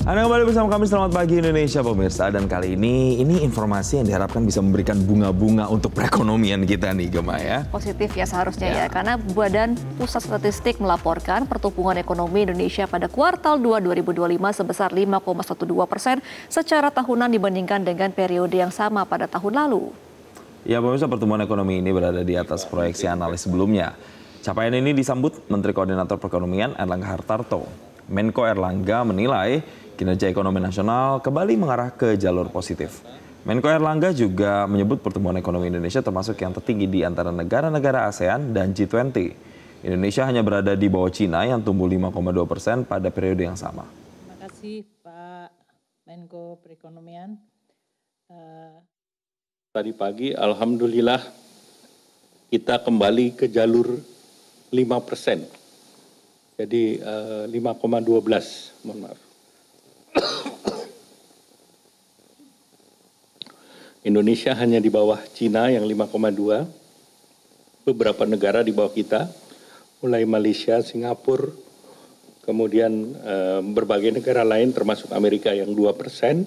Anda kembali bersama kami, selamat pagi Indonesia pemirsa. Dan kali ini informasi yang diharapkan bisa memberikan bunga-bunga untuk perekonomian kita nih Gemma ya. Positif ya seharusnya ya, karena Badan Pusat Statistik melaporkan pertumbuhan ekonomi Indonesia pada kuartal 2 2025 sebesar 5,12% secara tahunan dibandingkan dengan periode yang sama pada tahun lalu. Ya pemirsa, pertumbuhan ekonomi ini berada di atas proyeksi analis sebelumnya. Capaian ini disambut Menteri Koordinator Perekonomian Erlangga Hartarto. Menko Erlangga menilai kinerja ekonomi nasional kembali mengarah ke jalur positif. Menko Erlangga juga menyebut pertumbuhan ekonomi Indonesia termasuk yang tertinggi di antara negara-negara ASEAN dan G20. Indonesia hanya berada di bawah Cina yang tumbuh 5,2% pada periode yang sama. Terima kasih Pak Menko Perekonomian. Tadi pagi alhamdulillah kita kembali ke jalur 5%. Jadi 5,12, mohon maaf. Indonesia hanya di bawah Cina yang 5,2, beberapa negara di bawah kita, mulai Malaysia, Singapura, kemudian berbagai negara lain termasuk Amerika yang 2%,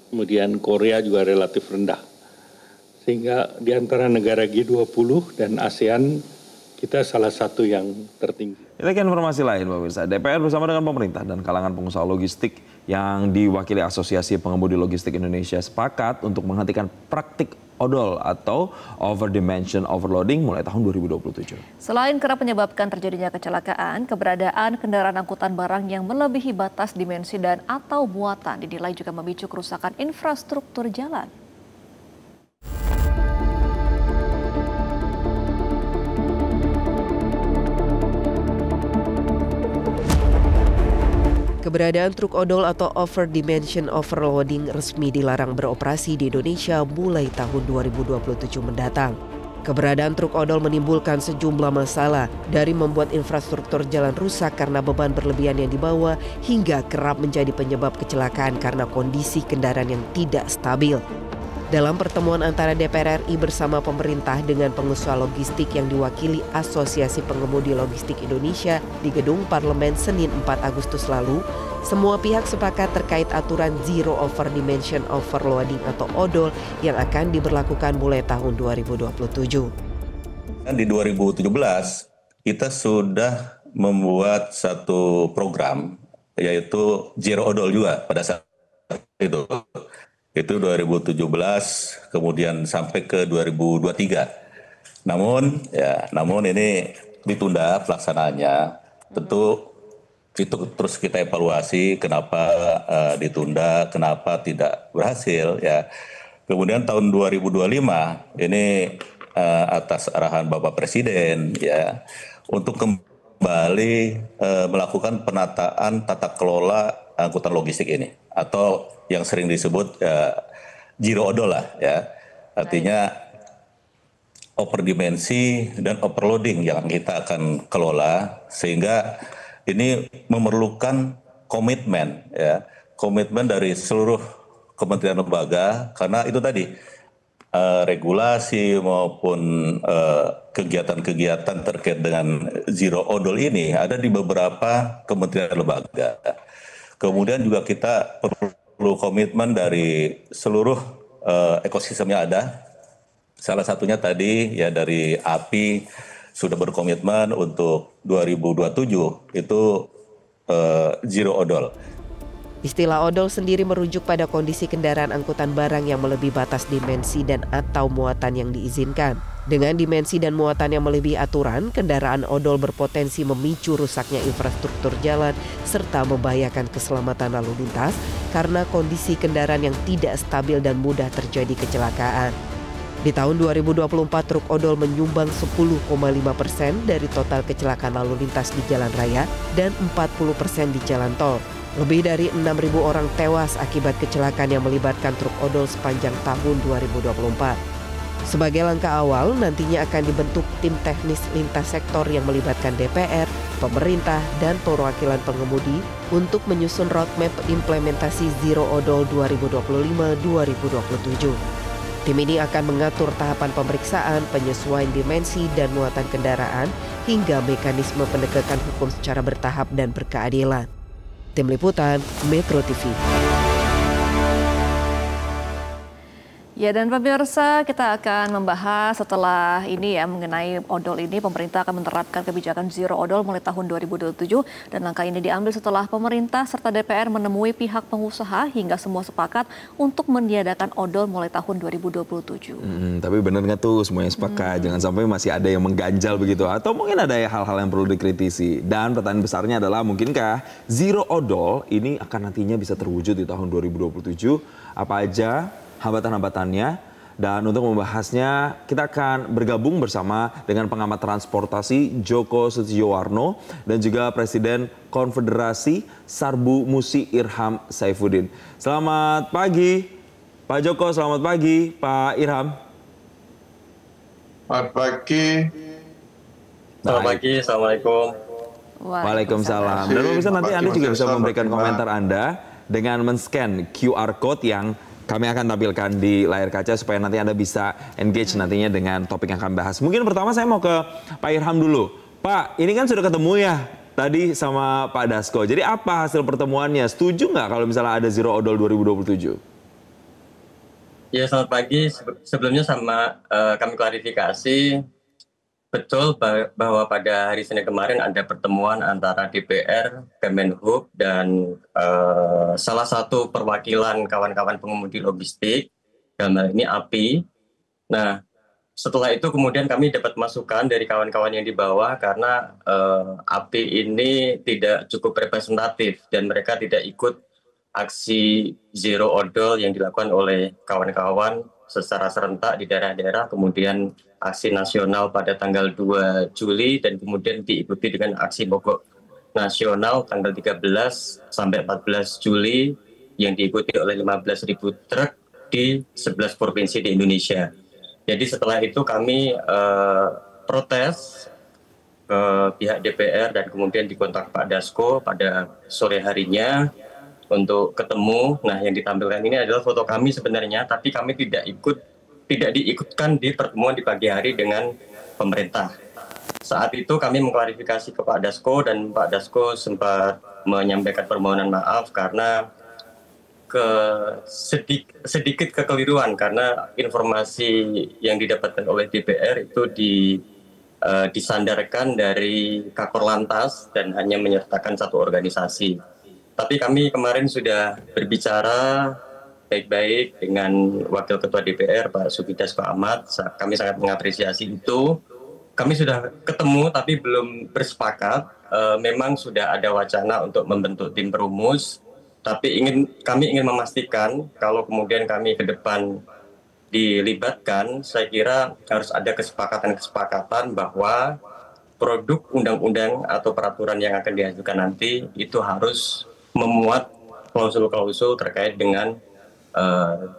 kemudian Korea juga relatif rendah. Sehingga di antara negara G20 dan ASEAN, kita salah satu yang tertinggi. Kita ke informasi lain pemirsa. DPR bersama dengan pemerintah dan kalangan pengusaha logistik yang diwakili Asosiasi Pengemudi Logistik Indonesia sepakat untuk menghentikan praktik odol atau overdimension overloading mulai tahun 2027. Selain kerap menyebabkan terjadinya kecelakaan, keberadaan kendaraan angkutan barang yang melebihi batas dimensi dan atau muatan dinilai juga memicu kerusakan infrastruktur jalan. Keberadaan truk odol atau overdimension overloading resmi dilarang beroperasi di Indonesia mulai tahun 2027 mendatang. Keberadaan truk odol menimbulkan sejumlah masalah, dari membuat infrastruktur jalan rusak karena beban berlebihan yang dibawa, hingga kerap menjadi penyebab kecelakaan karena kondisi kendaraan yang tidak stabil. Dalam pertemuan antara DPR RI bersama pemerintah dengan pengusaha logistik yang diwakili Asosiasi Pengemudi Logistik Indonesia di Gedung Parlemen Senin 4 Agustus lalu, semua pihak sepakat terkait aturan Zero Overdimension Overloading atau ODOL yang akan diberlakukan mulai tahun 2027. Di 2017 kita sudah membuat satu program yaitu Zero ODOL juga pada saat itu. Itu 2017, kemudian sampai ke 2023. Namun ini ditunda pelaksanaannya. Tentu itu terus kita evaluasi kenapa ditunda, kenapa tidak berhasil ya. Kemudian tahun 2025 ini atas arahan Bapak Presiden ya untuk kembali melakukan penataan tata kelola angkutan logistik ini atau yang sering disebut Zero ODOL lah ya. Artinya overdimensi dan overloading yang kita akan kelola, sehingga ini memerlukan komitmen ya. Komitmen dari seluruh kementerian lembaga, karena itu tadi regulasi maupun kegiatan-kegiatan terkait dengan Zero ODOL ini ada di beberapa kementerian lembaga. Kemudian juga kita perlu komitmen dari seluruh ekosistem yang ada. Salah satunya tadi ya dari API sudah berkomitmen untuk 2027 itu Zero ODOL. Istilah odol sendiri merujuk pada kondisi kendaraan angkutan barang yang melebihi batas dimensi dan atau muatan yang diizinkan. Dengan dimensi dan muatan yang melebihi aturan, kendaraan odol berpotensi memicu rusaknya infrastruktur jalan serta membahayakan keselamatan lalu lintas karena kondisi kendaraan yang tidak stabil dan mudah terjadi kecelakaan. Di tahun 2024, truk odol menyumbang 10,5% dari total kecelakaan lalu lintas di jalan raya dan 40% di jalan tol. Lebih dari 6.000 orang tewas akibat kecelakaan yang melibatkan truk odol sepanjang tahun 2024. Sebagai langkah awal, nantinya akan dibentuk tim teknis lintas sektor yang melibatkan DPR, pemerintah, dan perwakilan pengemudi untuk menyusun roadmap implementasi Zero ODOL 2025-2027. Tim ini akan mengatur tahapan pemeriksaan, penyesuaian dimensi dan muatan kendaraan, hingga mekanisme penegakan hukum secara bertahap dan berkeadilan. Tim Liputan, Metro TV. Ya, dan pemirsa, kita akan membahas setelah ini ya mengenai odol ini. Pemerintah akan menerapkan kebijakan zero odol mulai tahun 2027 dan langkah ini diambil setelah pemerintah serta DPR menemui pihak pengusaha hingga semua sepakat untuk meniadakan odol mulai tahun 2027. Tapi benar nggak tuh semuanya sepakat? Jangan sampai masih ada yang mengganjal begitu atau mungkin ada hal-hal yang perlu dikritisi. Dan pertanyaan besarnya adalah mungkinkah zero odol ini akan nantinya bisa terwujud di tahun 2027? Apa aja hambatan-hambatannya, dan untuk membahasnya kita akan bergabung bersama dengan pengamat transportasi Joko Setijowarno dan juga Presiden Konfederasi Sarbu Musi Irham Saifuddin. Selamat pagi Pak Joko, selamat pagi Pak Irham. Selamat pagi. Selamat pagi, Assalamualaikum. Waalaikumsalam. Dan pemirsa nanti Anda juga bisa memberikan komentar Anda dengan men-scan QR Code yang kami akan tampilkan di layar kaca supaya nanti Anda bisa engage nantinya dengan topik yang kami bahas. Mungkin pertama saya mau ke Pak Irham dulu. Pak, ini kan sudah ketemu ya tadi sama Pak Dasko. Jadi apa hasil pertemuannya? Setuju nggak kalau misalnya ada zero odol 2027? Ya, selamat pagi. Sebelumnya kami klarifikasi. Betul bahwa pada hari Senin kemarin ada pertemuan antara DPR, Kemenhub, dan salah satu perwakilan kawan-kawan pengemudi logistik, dalam hal ini API. Nah, setelah itu kemudian kami dapat masukan dari kawan-kawan yang di bawah karena API ini tidak cukup representatif dan mereka tidak ikut aksi zero odol yang dilakukan oleh kawan-kawan secara serentak di daerah-daerah, kemudian aksi nasional pada tanggal 2 Juli dan kemudian diikuti dengan aksi mogok nasional tanggal 13 sampai 14 Juli yang diikuti oleh 15.000 truk di 11 provinsi di Indonesia. Jadi setelah itu kami protes ke pihak DPR dan kemudian dikontak Pak Dasko pada sore harinya untuk ketemu. Nah, yang ditampilkan ini adalah foto kami sebenarnya, tapi kami tidak diikutkan di pertemuan di pagi hari dengan pemerintah. Saat itu kami mengklarifikasi ke Pak Dasko dan Pak Dasko sempat menyampaikan permohonan maaf karena sedikit kekeliruan karena informasi yang didapatkan oleh DPR itu disandarkan dari Kakor Lantas dan hanya menyertakan satu organisasi. Tapi kami kemarin sudah berbicara baik-baik dengan Wakil Ketua DPR Pak Sugidasko Ahmad. Kami sangat mengapresiasi itu. Kami sudah ketemu tapi belum bersepakat. Memang sudah ada wacana untuk membentuk tim perumus. Tapi kami ingin memastikan kalau kemudian kami ke depan dilibatkan, saya kira harus ada kesepakatan bahwa produk undang-undang atau peraturan yang akan diajukan nanti itu harus memuat klausul-klausul terkait dengan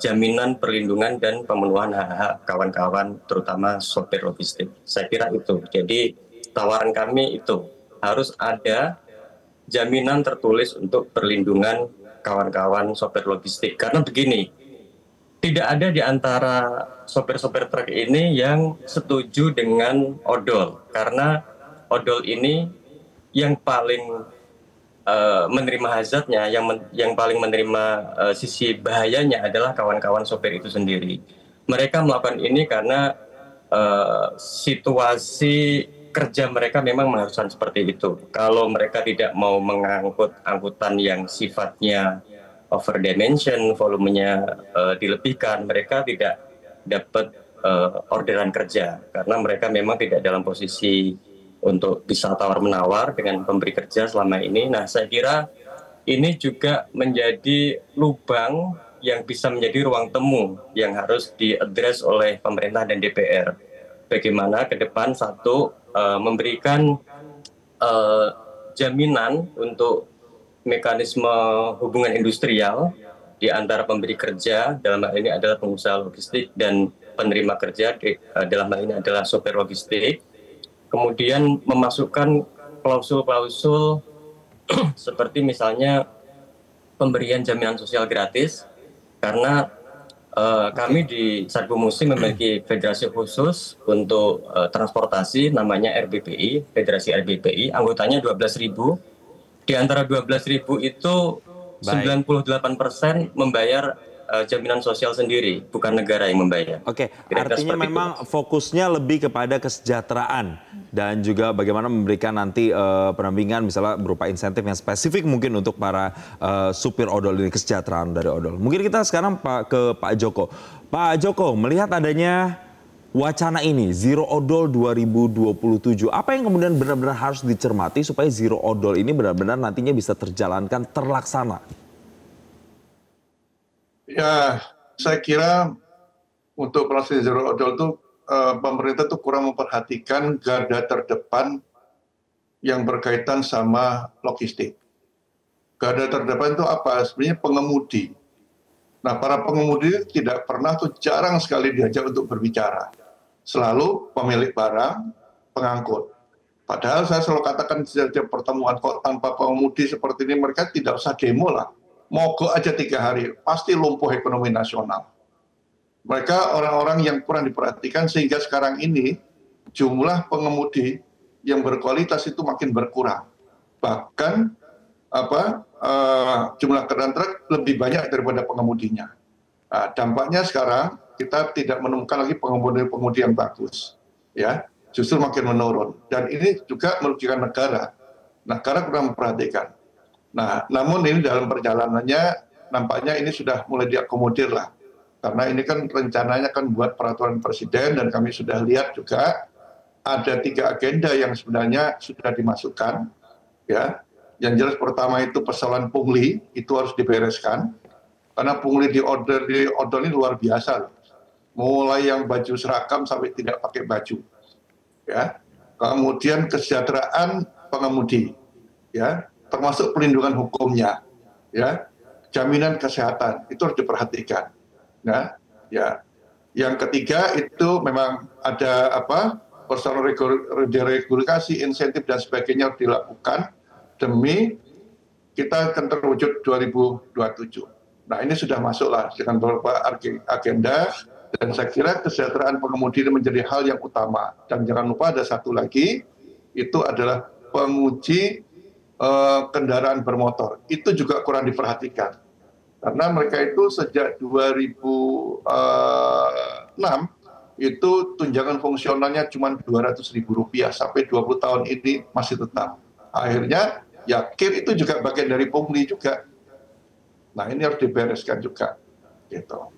jaminan perlindungan dan pemenuhan hak-hak kawan-kawan terutama sopir logistik. Saya kira itu. Jadi tawaran kami itu harus ada jaminan tertulis untuk perlindungan kawan-kawan sopir logistik. Karena begini, tidak ada di antara sopir-sopir truk ini yang setuju dengan odol. Karena odol ini yang paling menerima hazardnya, yang paling menerima sisi bahayanya adalah kawan-kawan sopir itu sendiri. Mereka melakukan ini karena situasi kerja mereka memang mengharuskan seperti itu. Kalau mereka tidak mau mengangkut angkutan yang sifatnya over dimension, volumenya dilebihkan, mereka tidak dapat orderan kerja karena mereka memang tidak dalam posisi untuk bisa tawar-menawar dengan pemberi kerja selama ini. Nah, saya kira ini juga menjadi lubang yang bisa menjadi ruang temu yang harus diadres oleh pemerintah dan DPR. Bagaimana ke depan memberikan jaminan untuk mekanisme hubungan industrial di antara pemberi kerja, dalam hal ini adalah pengusaha logistik, dan penerima kerja, dalam hal ini adalah sopir logistik. Kemudian memasukkan klausul-klausul seperti misalnya pemberian jaminan sosial gratis, karena kami di Sarbu Musi memiliki federasi khusus untuk transportasi namanya RBPI, Federasi RBPI, anggotanya 12.000. Di antara 12.000 itu 98% membayar jaminan sosial sendiri, bukan negara yang membayar. Oke, Kira-kira artinya seperti memang itu. fokusnya lebih kepada kesejahteraan dan juga bagaimana memberikan nanti pendampingan misalnya berupa insentif yang spesifik mungkin untuk para supir odol ini, kesejahteraan dari odol. Mungkin kita sekarang ke Pak Joko. Pak Joko, melihat adanya wacana ini, Zero Odol 2027, apa yang kemudian benar-benar harus dicermati supaya Zero Odol ini benar-benar nantinya bisa terjalankan, terlaksana? Ya, saya kira untuk proses zero odol itu pemerintah tuh kurang memperhatikan garda terdepan yang berkaitan sama logistik. Garda terdepan itu apa? Sebenarnya pengemudi. Nah, para pengemudi tidak pernah tuh jarang sekali diajak untuk berbicara. Selalu pemilik barang, pengangkut. Padahal saya selalu katakan setiap pertemuan kok tanpa pengemudi seperti ini mereka tidak usah demo lah. Mogok aja 3 hari, pasti lumpuh ekonomi nasional. Mereka orang-orang yang kurang diperhatikan sehingga sekarang ini jumlah pengemudi yang berkualitas itu makin berkurang. Bahkan jumlah kendaraan truk lebih banyak daripada pengemudinya. Nah, dampaknya sekarang kita tidak menemukan lagi pengemudi-pengemudi yang bagus, ya, justru makin menurun. Dan ini juga merugikan negara. Negara kurang memperhatikan. Nah, namun ini dalam perjalanannya nampaknya ini sudah mulai diakomodir lah. Karena ini kan rencananya kan buat peraturan presiden dan kami sudah lihat juga ada 3 agenda yang sebenarnya sudah dimasukkan. Ya, yang jelas pertama itu persoalan pungli itu harus dibereskan. Karena pungli di odol ini luar biasa. Mulai yang baju seragam sampai tidak pakai baju. Ya. Kemudian kesejahteraan pengemudi. Ya. Termasuk perlindungan hukumnya, ya, jaminan kesehatan itu harus diperhatikan. Nah, ya, yang ketiga itu memang ada persoalan deregulasi, insentif dan sebagainya harus dilakukan demi kita akan terwujud 2027. Nah, ini sudah masuklah dengan beberapa agenda dan saya kira kesejahteraan pengemudi ini menjadi hal yang utama. Dan jangan lupa ada satu lagi, itu adalah penguji kendaraan bermotor. Itu juga kurang diperhatikan. Karena mereka itu sejak 2006 itu tunjangan fungsionalnya cuma Rp200.000 sampai 20 tahun ini masih tetap. Akhirnya ya KIR itu juga bagian dari pungli juga. Nah, ini harus dibereskan juga. Gitu.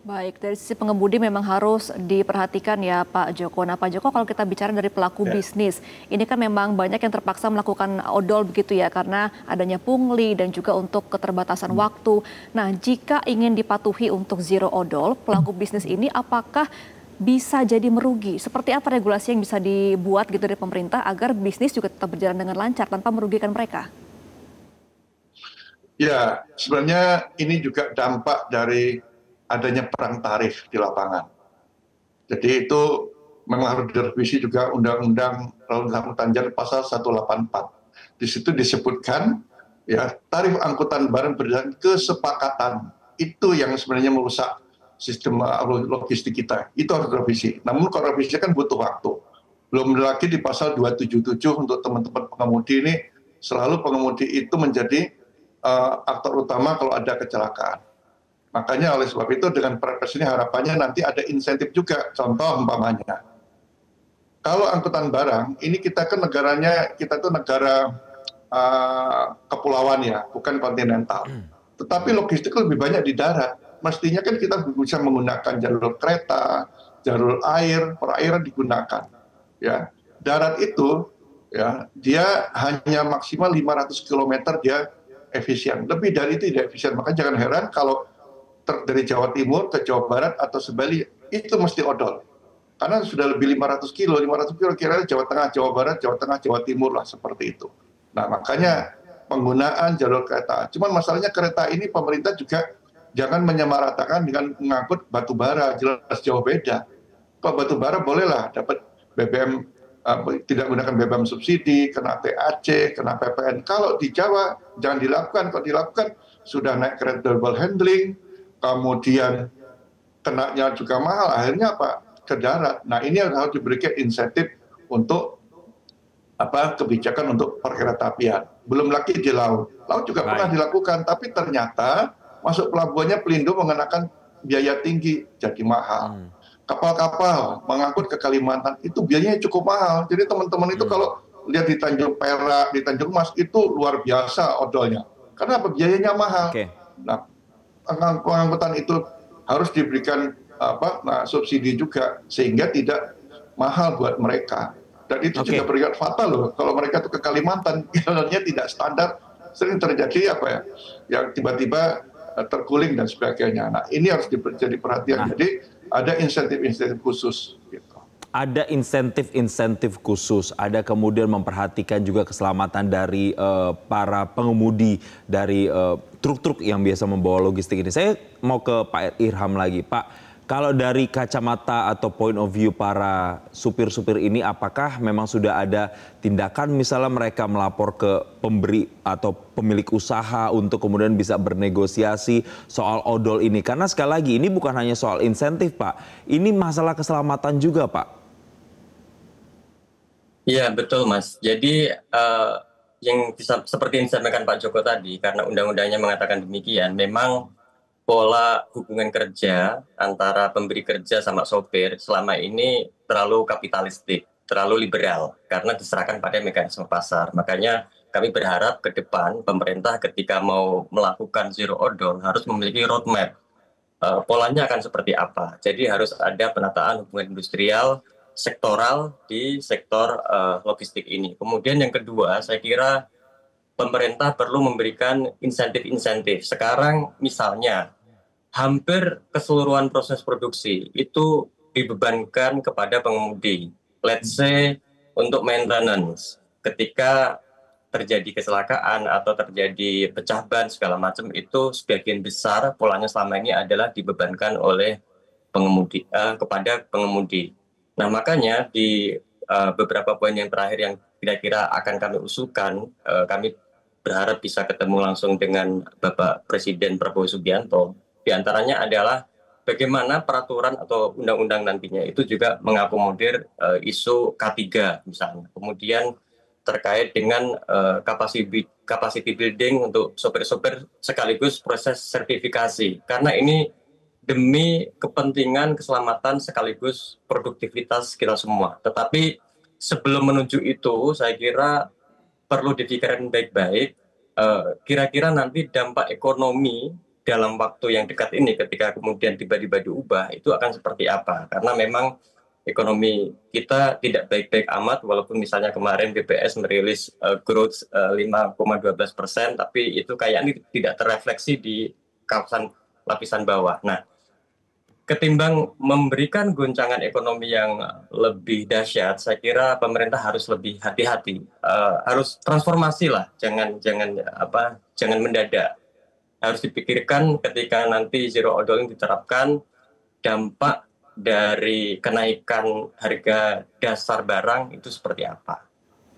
Baik, dari sisi pengemudi memang harus diperhatikan ya Pak Joko. Nah Pak Joko, kalau kita bicara dari pelaku bisnis, ini kan memang banyak yang terpaksa melakukan odol begitu ya, karena adanya pungli dan juga untuk keterbatasan waktu. Nah jika ingin dipatuhi untuk zero odol, pelaku bisnis ini apakah bisa jadi merugi? Seperti apa regulasi yang bisa dibuat gitu dari pemerintah agar bisnis juga tetap berjalan dengan lancar tanpa merugikan mereka? Ya, sebenarnya ini juga dampak dari adanya perang tarif di lapangan. Jadi itu memang harus direvisi juga Undang-Undang Lalu Angkutan Jalan pasal 184. Di situ disebutkan ya tarif angkutan barang berdasarkan kesepakatan. Itu yang sebenarnya merusak sistem logistik kita. Itu harus direvisi. Namun kalau revisi kan butuh waktu. Belum lagi di pasal 277 untuk teman-teman pengemudi ini, selalu pengemudi itu menjadi aktor utama kalau ada kecelakaan. Makanya oleh sebab itu dengan perpres ini harapannya nanti ada insentif juga. Contoh umpamanya, kalau angkutan barang, ini kita kan negaranya, kita tuh negara kepulauan ya, bukan kontinental. Tetapi logistik lebih banyak di darat. Mestinya kan kita bisa menggunakan jalur kereta, jalur air, perairan digunakan. Ya, darat itu ya dia hanya maksimal 500 km dia efisien. Lebih dari itu tidak efisien. Maka jangan heran kalau dari Jawa Timur ke Jawa Barat atau sebalik itu mesti odol. Karena sudah lebih 500 kilo kira-kira Jawa Tengah, Jawa Barat, Jawa Tengah, Jawa Timur lah seperti itu. Nah makanya penggunaan jalur kereta. Cuman masalahnya kereta ini pemerintah juga jangan menyamaratakan dengan mengangkut batu bara, jelas jauh beda. Kalau batu bara bolehlah dapat BBM, tidak menggunakan BBM subsidi, kena TAC, kena PPN. Kalau di Jawa jangan dilakukan, kalau dilakukan sudah naik kereta double handling, kemudian kenanya juga mahal, akhirnya apa? Ke darat. Nah ini harus diberikan insentif untuk kebijakan untuk perkeretaapian. Belum lagi di laut. Laut juga pernah dilakukan, tapi ternyata masuk pelabuhannya Pelindo mengenakan biaya tinggi, jadi mahal. Kapal-kapal mengangkut ke Kalimantan itu biayanya cukup mahal. Jadi teman-teman itu kalau lihat di Tanjung Perak, di Tanjung Mas itu luar biasa odolnya. Karena biayanya mahal. Nah, pengangkutan itu harus diberikan subsidi juga sehingga tidak mahal buat mereka. Dan itu juga berikan fatal loh. Kalau mereka tuh ke Kalimantan, jalannya tidak standar, sering terjadi yang tiba-tiba terguling dan sebagainya. Nah, ini harus jadi perhatian. Jadi ada insentif-insentif khusus. Gitu. Ada insentif-insentif khusus, ada kemudian memperhatikan juga keselamatan dari para pengemudi dari truk-truk yang biasa membawa logistik ini. Saya mau ke Pak Irham lagi, Pak. Kalau dari kacamata atau point of view para supir-supir ini, apakah memang sudah ada tindakan misalnya mereka melapor ke pemberi atau pemilik usaha untuk kemudian bisa bernegosiasi soal odol ini? Karena sekali lagi ini bukan hanya soal insentif, Pak. Ini masalah keselamatan juga, Pak. Iya, betul, Mas. Jadi yang bisa seperti yang disampaikan Pak Joko tadi, karena undang-undangnya mengatakan demikian, memang pola hubungan kerja antara pemberi kerja sama sopir selama ini terlalu kapitalistik, terlalu liberal, karena diserahkan pada mekanisme pasar. Makanya kami berharap ke depan pemerintah ketika mau melakukan zero odol harus memiliki roadmap. Polanya akan seperti apa. Jadi harus ada penataan hubungan industrial, sektoral di sektor logistik ini. Kemudian yang kedua, saya kira pemerintah perlu memberikan insentif-insentif. Sekarang misalnya hampir keseluruhan proses produksi itu dibebankan kepada pengemudi. Let's say untuk maintenance, ketika terjadi kecelakaan atau terjadi pecah ban segala macam itu sebagian besar polanya selama ini adalah dibebankan oleh pengemudi kepada pengemudi. Nah makanya di beberapa poin yang terakhir yang kira-kira akan kami usulkan, kami berharap bisa ketemu langsung dengan Bapak Presiden Prabowo Subianto. Di antaranya adalah bagaimana peraturan atau undang-undang nantinya itu juga mengakomodir isu K3 misalnya. Kemudian terkait dengan capacity building untuk sopir-sopir sekaligus proses sertifikasi. Karena ini demi kepentingan keselamatan sekaligus produktivitas kita semua. Tetapi sebelum menuju itu saya kira perlu dipikirkan baik-baik, kira-kira nanti dampak ekonomi dalam waktu yang dekat ini ketika kemudian tiba-tiba diubah itu akan seperti apa. Karena memang ekonomi kita tidak baik-baik amat, walaupun misalnya kemarin BPS merilis growth 5,12%, tapi itu kayaknya tidak terrefleksi di kawasan lapisan bawah. Nah, ketimbang memberikan goncangan ekonomi yang lebih dahsyat, saya kira pemerintah harus lebih hati-hati, harus transformasi lah, jangan mendadak. Harus dipikirkan ketika nanti zero odol ini diterapkan, dampak dari kenaikan harga dasar barang itu seperti apa,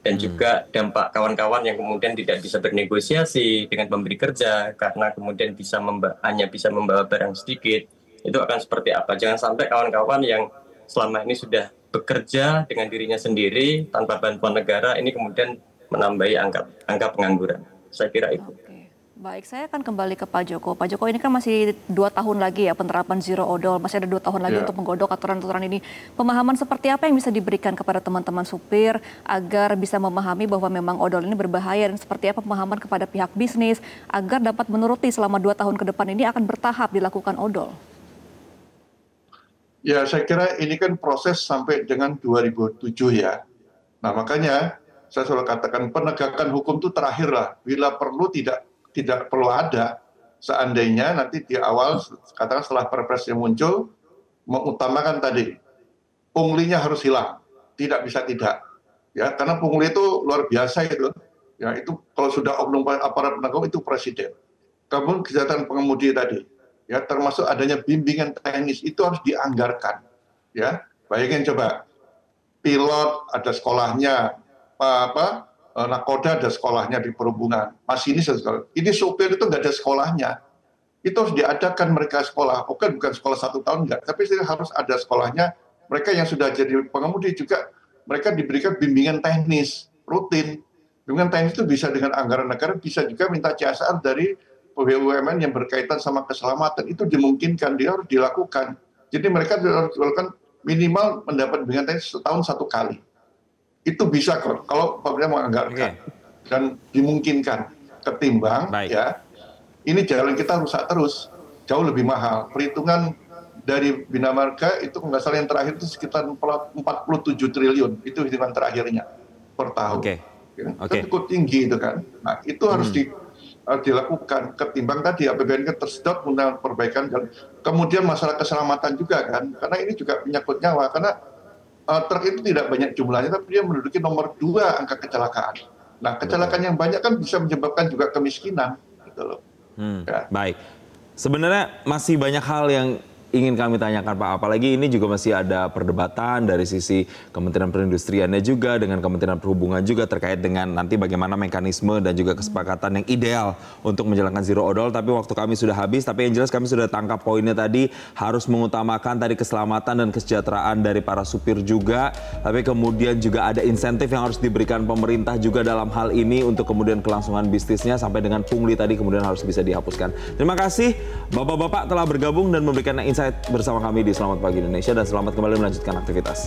dan juga dampak kawan-kawan yang kemudian tidak bisa bernegosiasi dengan pemberi kerja karena kemudian hanya bisa membawa barang sedikit. Itu akan seperti apa. Jangan sampai kawan-kawan yang selama ini sudah bekerja dengan dirinya sendiri tanpa bantuan negara ini kemudian menambahi angka pengangguran. Saya kira itu. Oke. Baik, saya akan kembali ke Pak Joko. Pak Joko, ini kan masih 2 tahun lagi ya penerapan zero odol, masih ada 2 tahun lagi untuk menggodok aturan-aturan ini. Pemahaman seperti apa yang bisa diberikan kepada teman-teman supir agar bisa memahami bahwa memang odol ini berbahaya, dan seperti apa pemahaman kepada pihak bisnis agar dapat menuruti selama 2 tahun ke depan ini akan bertahap dilakukan odol? Ya, saya kira ini kan proses sampai dengan 2007 ya. Nah, makanya saya selalu katakan penegakan hukum itu terakhir lah. Bila perlu tidak perlu ada. Seandainya nanti di awal, katakan setelah perpresnya muncul, mengutamakan tadi, punglinya harus hilang. Tidak bisa tidak. Ya, karena pungli itu luar biasa itu. Ya, itu kalau sudah oknum aparat penegak hukum itu presiden. Kemudian kejahatan pengemudi tadi. Ya, termasuk adanya bimbingan teknis itu harus dianggarkan. Ya, bayangin coba, pilot ada sekolahnya, nakoda ada sekolahnya di perhubungan, masinis ada sekolah. Ini sopir itu nggak ada sekolahnya. Itu harus diadakan mereka sekolah. Oke, bukan sekolah 1 tahun enggak, tapi harus ada sekolahnya. Mereka yang sudah jadi pengemudi juga mereka diberikan bimbingan teknis rutin. Dengan teknis itu bisa dengan anggaran negara, bisa juga minta CSR dari BUMN yang berkaitan sama keselamatan. Itu dimungkinkan, dia harus dilakukan. Jadi mereka harus dilakukan minimal mendapat bimbingan teknis setahun 1 kali. Itu bisa kalau pemerintah menganggarkan dan dimungkinkan. Ketimbang ya ini jalan kita rusak terus, jauh lebih mahal. Perhitungan dari Bina Marga itu kalau nggak salah yang terakhir itu sekitar 47 triliun, itu hitungan terakhirnya per tahun. Itu cukup tinggi itu kan. Nah itu harus dilakukan ketimbang tadi APBN tersedot untuk perbaikan jalan. Kemudian masalah keselamatan juga kan, karena ini juga menyangkut nyawa. Karena truk itu tidak banyak jumlahnya, tapi dia menduduki nomor 2 angka kecelakaan. Nah kecelakaan yang banyak kan bisa menyebabkan juga kemiskinan. Gitu loh. Baik, sebenarnya masih banyak hal yang ingin kami tanyakan Pak, apalagi ini juga masih ada perdebatan dari sisi Kementerian Perindustriannya juga dengan Kementerian Perhubungan juga terkait dengan nanti bagaimana mekanisme dan juga kesepakatan yang ideal untuk menjalankan zero odol. Tapi waktu kami sudah habis, tapi yang jelas kami sudah tangkap poinnya tadi, harus mengutamakan tadi keselamatan dan kesejahteraan dari para supir juga, tapi kemudian juga ada insentif yang harus diberikan pemerintah juga dalam hal ini untuk kemudian kelangsungan bisnisnya sampai dengan pungli tadi kemudian harus bisa dihapuskan. Terima kasih Bapak-Bapak telah bergabung dan memberikan insight bersama kami di Selamat Pagi Indonesia, dan selamat kembali melanjutkan aktivitas.